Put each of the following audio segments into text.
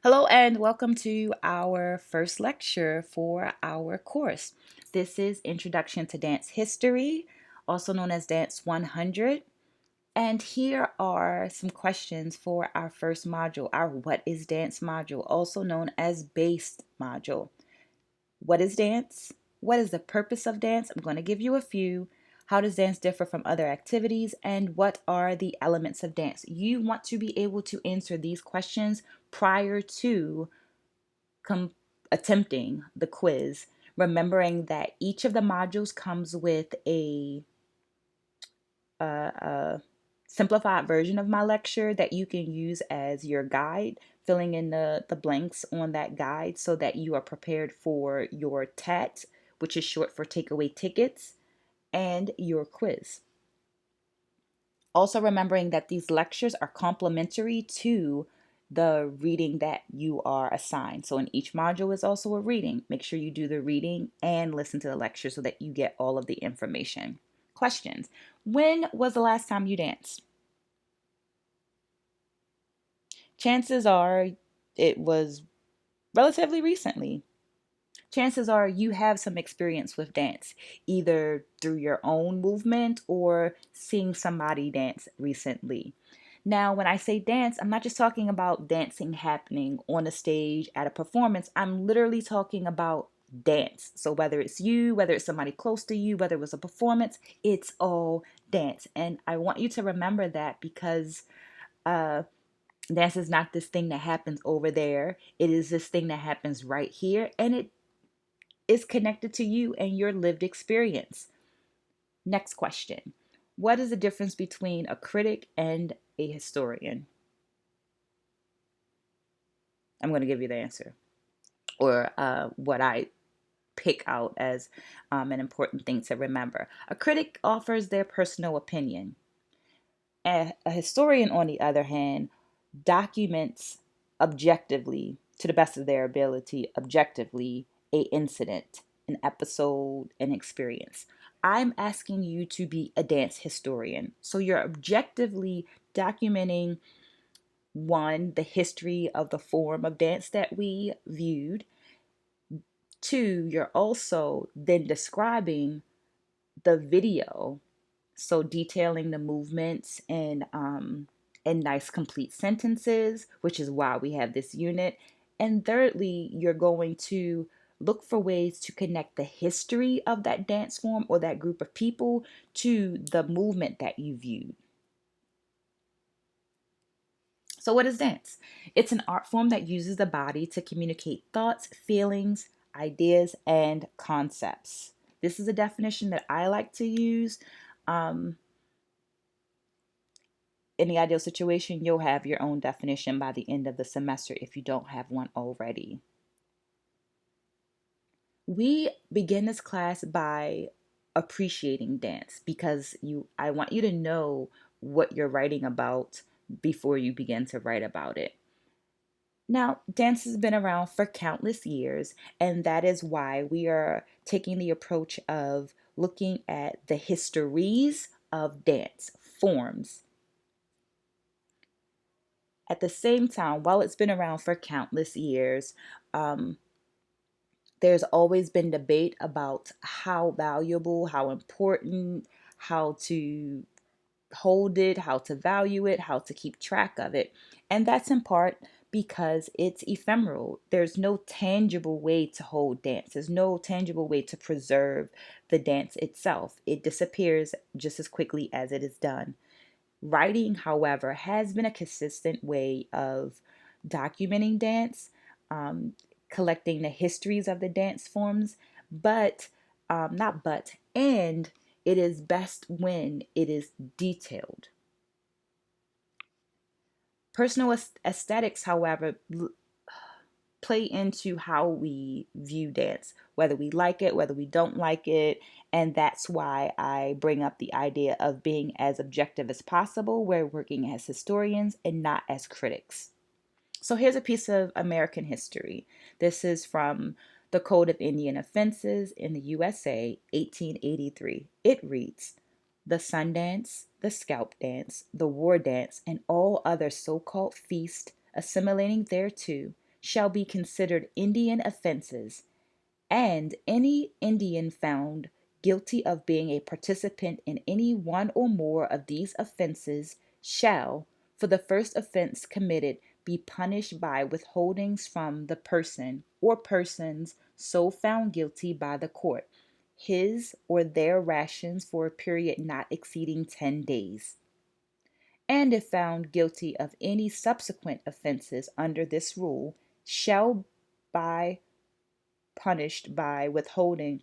Hello and welcome to our first lecture for our course. This is Introduction to Dance History, also known as Dance 100. And here are some questions for our first module, our What is Dance module, also known as Based module. What is dance? What is the purpose of dance? I'm going to give you a few. How does dance differ from other activities? And what are the elements of dance? You want to be able to answer these questions prior to attempting the quiz, remembering that each of the modules comes with a simplified version of my lecture that you can use as your guide, filling in the blanks on that guide so that you are prepared for your TAT, which is short for takeaway tickets, and your quiz. Also remembering that these lectures are complementary to the reading that you are assigned. So in each module is also a reading. Make sure you do the reading and listen to the lecture so that you get all of the information. Questions. When was the last time you danced? Chances are it was relatively recently. Chances are you have some experience with dance, either through your own movement or seeing somebody dance recently. Now, when I say dance, I'm not just talking about dancing happening on a stage at a performance. I'm literally talking about dance. So whether it's you, whether it's somebody close to you, whether it was a performance, it's all dance. And I want you to remember that because dance is not this thing that happens over there. It is this thing that happens right here. And it is connected to you and your lived experience. Next question. What is the difference between a critic and a historian? I'm going to give you the answer, or what I pick out as an important thing to remember. A critic offers their personal opinion. A historian, on the other hand, documents objectively, to the best of their ability, objectively, a incident, an episode, an experience. I'm asking you to be a dance historian. So you're objectively documenting one, the history of the form of dance that we viewed. Two, you're also then describing the video, so detailing the movements in nice complete sentences, which is why we have this unit. And thirdly, you're going to look for ways to connect the history of that dance form or that group of people to the movement that you viewed. So, what is dance? It's an art form that uses the body to communicate thoughts, feelings, ideas, and concepts. This is a definition that I like to use. Um, in the ideal situation, you'll have your own definition by the end of the semester if you don't have one already. We begin this class by appreciating dance because I want you to know what you're writing about before you begin to write about it. Now, dance has been around for countless years, and that is why we are taking the approach of looking at the histories of dance forms. At the same time, while it's been around for countless years, um, there's always been debate about how valuable, how important, how to hold it, how to value it, how to keep track of it. And that's in part because it's ephemeral. There's no tangible way to hold dance, there's no tangible way to preserve the dance itself. It disappears just as quickly as it is done. Writing, however, has been a consistent way of documenting dance, um, collecting the histories of the dance forms, but not but, and it is best when it is detailed. Personal aesthetics, however, play into how we view dance, whether we like it, whether we don't like it. And that's why I bring up the idea of being as objective as possible. We're working as historians and not as critics. So here's a piece of American history. This is from the Code of Indian Offenses in the USA, 1883. It reads, "The sun dance, the scalp dance, the war dance, and all other so-called feasts assimilating thereto, shall be considered Indian offenses, and any Indian found guilty of being a participant in any one or more of these offenses shall, for the first offense committed, be punished by withholdings from the person or persons so found guilty by the court, his or their rations for a period not exceeding 10 days. And if found guilty of any subsequent offenses under this rule, shall by punished by withholding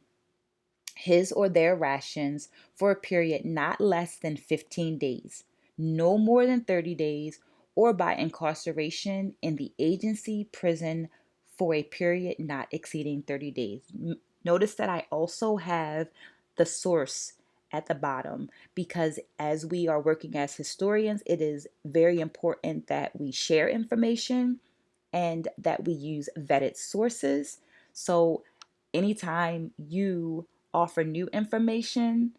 his or their rations for a period not less than 15 days, no more than 30 days, or by incarceration in the agency prison for a period not exceeding 30 days. Notice that I also have the source at the bottom, because as we are working as historians, it is very important that we share information and that we use vetted sources. So anytime you offer new information,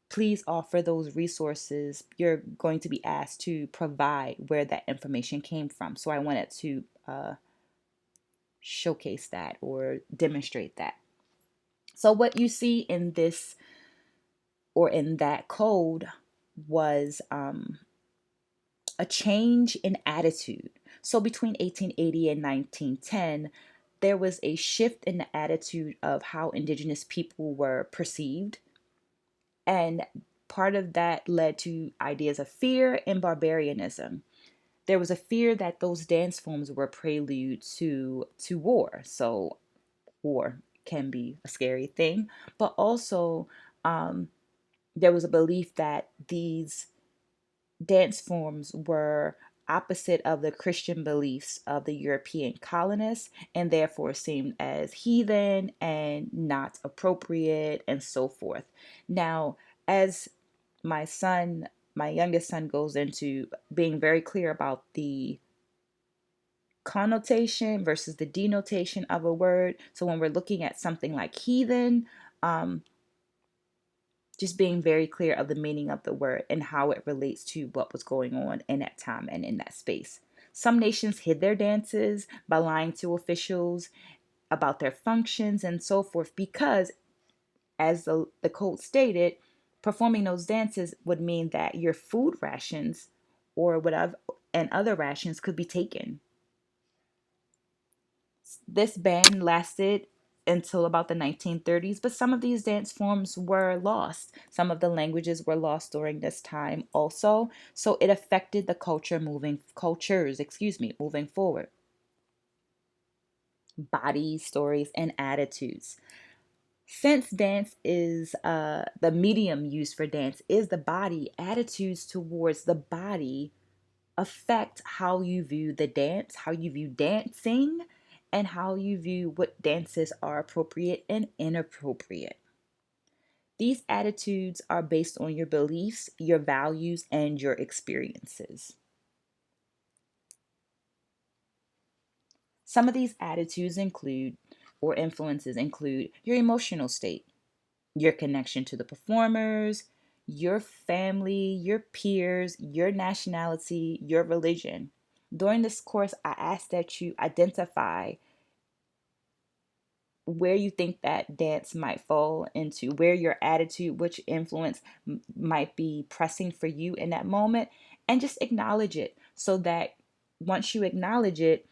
please offer those resources. You're going to be asked to provide where that information came from. So I wanted to showcase that or demonstrate that. So what you see in this or in that code was a change in attitude. So between 1880 and 1910, there was a shift in the attitude of how Indigenous people were perceived. And part of that led to ideas of fear and barbarianism. There was a fear that those dance forms were prelude to war. So war can be a scary thing, but also there was a belief that these dance forms were opposite of the Christian beliefs of the European colonists and therefore seemed as heathen and not appropriate and so forth. Now, as my youngest son goes into being very clear about the connotation versus the denotation of a word. So when we're looking at something like heathen, just being very clear of the meaning of the word and how it relates to what was going on in that time and in that space. Some nations hid their dances by lying to officials about their functions and so forth because, as the code stated, performing those dances would mean that your food rations or whatever and other rations could be taken. This ban lasted until about the 1930s, but some of these dance forms were lost. Some of the languages were lost during this time also, so it affected the moving forward. Bodies, stories, and attitudes. Since dance is the medium used for dance is the body, attitudes towards the body affect how you view the dance, how you view dancing, and how you view what dances are appropriate and inappropriate. These attitudes are based on your beliefs, your values, and your experiences. Some of these attitudes include, or influences include, your emotional state, your connection to the performers, your family, your peers, your nationality, your religion. During this course, I ask that you identify where you think that dance might fall into, where your attitude, which influence might be pressing for you in that moment, and just acknowledge it so that once you acknowledge it,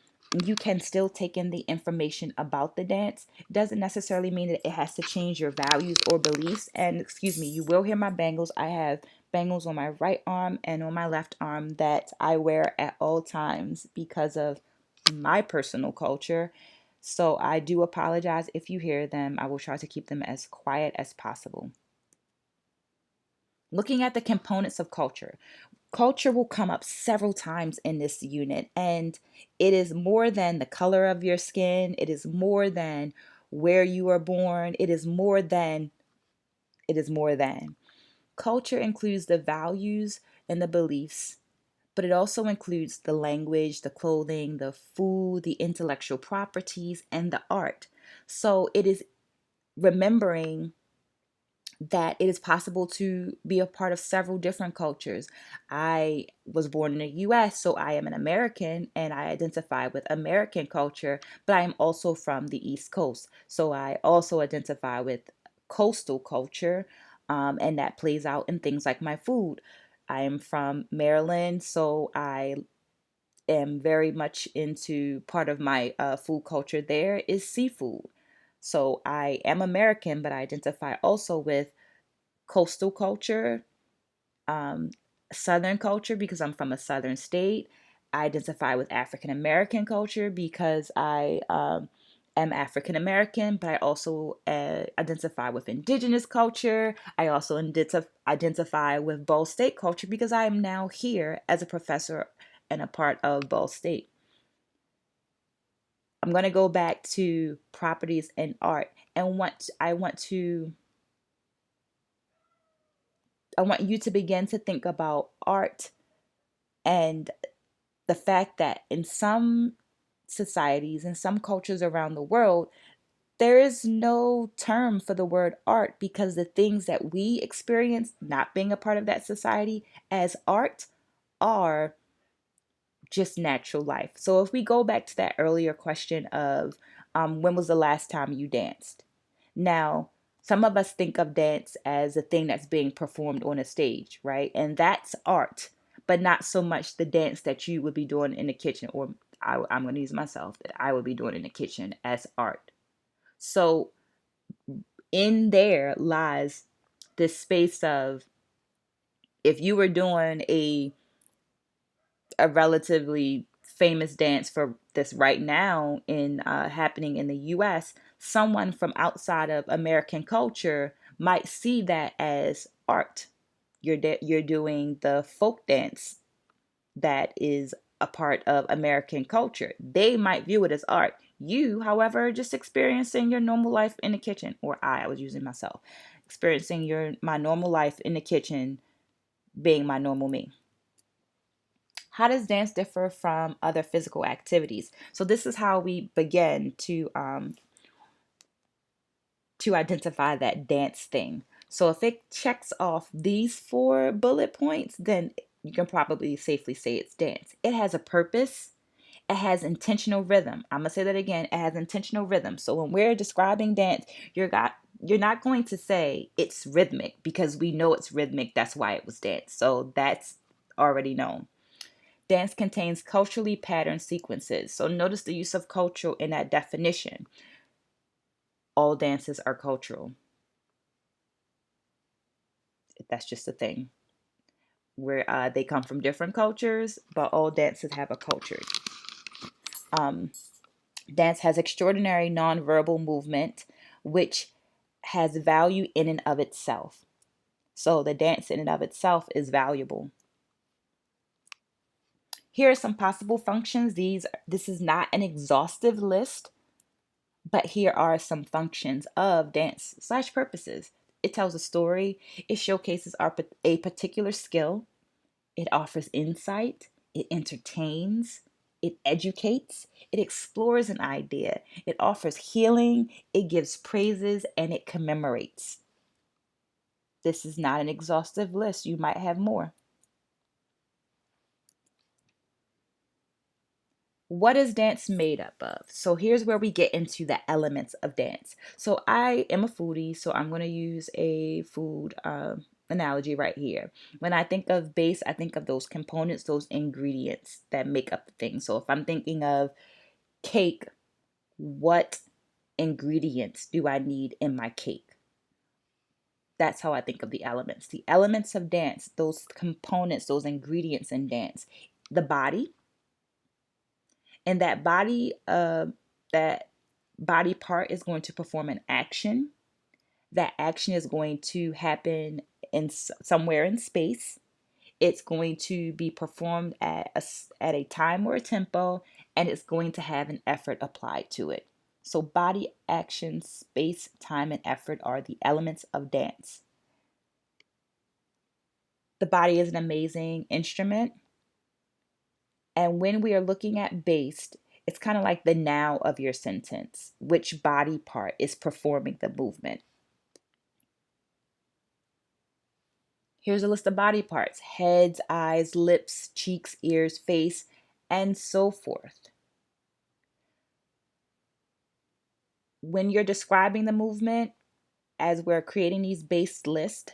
you can still take in the information about the dance. It doesn't necessarily mean that it has to change your values or beliefs. And excuse me, you will hear my bangles. I have bangles on my right arm and on my left arm that I wear at all times because of my personal culture. So I do apologize if you hear them. I will try to keep them as quiet as possible. Looking at the components of culture. Culture will come up several times in this unit, and it is more than the color of your skin. It is more than where you are born. It is more than. Culture includes the values and the beliefs, but it also includes the language, the clothing, the food, the intellectual properties, and the art. So it is remembering that it is possible to be a part of several different cultures. I was born in the US, so I am an American and I identify with American culture, but I am also from the East Coast. So I also identify with coastal culture, and that plays out in things like my food. I am from Maryland, so I am very much into part of my food culture there is seafood. So I am American, but I identify also with coastal culture, um, Southern culture because I'm from a Southern state. I identify with African American culture because I am African American, but I also identify with Indigenous culture. I also identify with Ball State culture because I am now here as a professor and a part of Ball State. I'm going to go back to properties and art and I want you to begin to think about art and the fact that in some societies and some cultures around the world, there is no term for the word art because the things that we experience not being a part of that society as art are just natural life. So if we go back to that earlier question of when was the last time you danced? Now, some of us think of dance as a thing that's being performed on a stage, right? And that's art, but not so much the dance that you would be doing in the kitchen, or I'm going to use myself, that I would be doing in the kitchen as art. So in there lies this space of if you were doing a relatively famous dance for this right now in happening in the US, someone from outside of American culture might see that as art. You're doing the folk dance that is a part of American culture. They might view it as art. You, however, are just experiencing your normal life in the kitchen, or I was using myself, experiencing my normal life in the kitchen, being my normal me. How does dance differ from other physical activities? So this is how we begin to identify that dance thing. So if it checks off these 4 bullet points, then you can probably safely say it's dance. It has a purpose. It has intentional rhythm. I'm gonna say that again. It has intentional rhythm. So when we're describing dance, you're not going to say it's rhythmic because we know it's rhythmic. That's why it was dance. So that's already known. Dance contains culturally patterned sequences. So notice the use of cultural in that definition. All dances are cultural. That's just a thing. Where they come from different cultures, but all dances have a culture. Um, Dance has extraordinary nonverbal movement, which has value in and of itself. So the dance in and of itself is valuable. Here are some possible functions. This is not an exhaustive list, but here are some functions of dance slash purposes. It tells a story. It showcases a particular skill. It offers insight. It entertains. It educates. It explores an idea. It offers healing. It gives praises and it commemorates. This is not an exhaustive list. You might have more. What is dance made up of? So here's where we get into the elements of dance. So I am a foodie, so I'm going to use a food analogy right here. When I think of base, I think of those components, those ingredients that make up the thing. So if I'm thinking of cake, what ingredients do I need in my cake? That's how I think of the elements. The elements of dance, those components, those ingredients in dance. The body, and that body part is going to perform an action. That action is going to happen in somewhere in space. It's going to be performed at a time or a tempo, and it's going to have an effort applied to it. So body, action, space, time, and effort are the elements of dance. The body is an amazing instrument. And when we are looking at based, it's kind of like the now of your sentence. Which body part is performing the movement? Here's a list of body parts: heads, eyes, lips, cheeks, ears, face, and so forth. When you're describing the movement, as we're creating these base lists,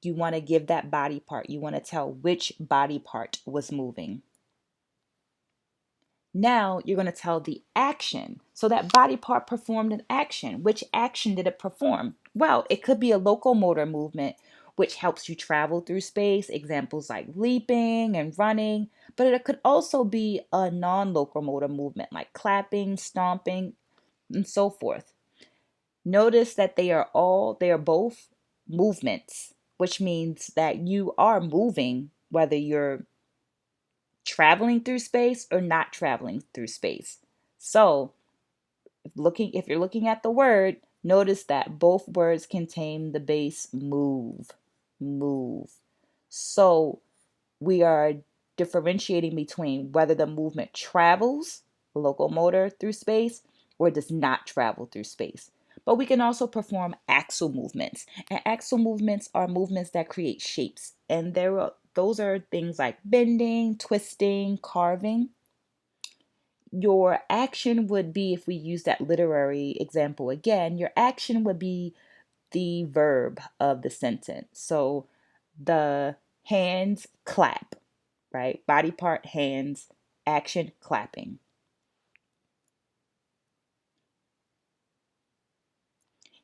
you want to give that body part. You want to tell which body part was moving. Now you're going to tell the action. So that body part performed an action. Which action did it perform? Well, it could be a locomotor movement, which helps you travel through space, examples like leaping and running. But it could also be a non-locomotor movement like clapping, stomping, and so forth. Notice that they are both movements, which means that you are moving whether you're traveling through space or not traveling through space. So, if you're looking at the word, notice that both words contain the base move. Move. So, we are differentiating between whether the movement travels, locomotor, through space, or does not travel through space. But we can also perform axial movements. And axial movements are movements that create shapes. And those are things like bending, twisting, carving. Your action would be, if we use that literary example again, your action would be the verb of the sentence. So the hands clap, right? Body part, hands, action, clapping.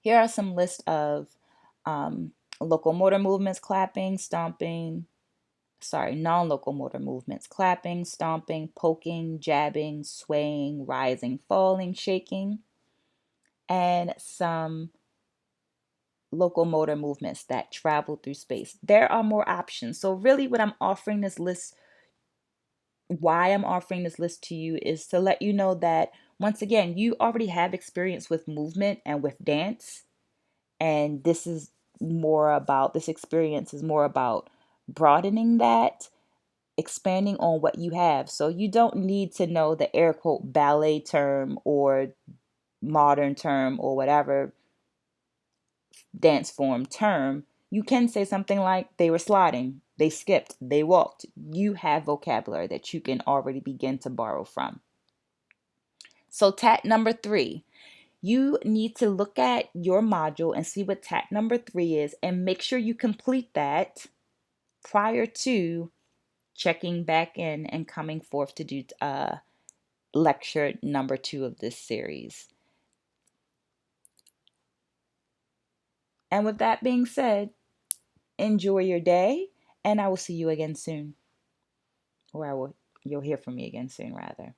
Here are some lists of locomotor movements: clapping, stomping, non-locomotor movements: clapping, stomping, poking, jabbing, swaying, rising, falling, shaking, and some locomotor movements that travel through space. There are more options. So really what I'm offering this list why I'm offering this list to you is to let you know that, once again, you already have experience with movement and with dance. And this experience is more about broadening that, expanding on what you have. So you don't need to know the air quote ballet term or modern term or whatever dance form term. You can say something like they were sliding, they skipped, they walked. You have vocabulary that you can already begin to borrow from. So, tack number 3, you need to look at your module and see what tack number 3 is and make sure you complete that prior to checking back in and coming forth to do lecture number 2 of this series. And with that being said, enjoy your day, and I will see you again soon. Or you'll hear from me again soon, rather.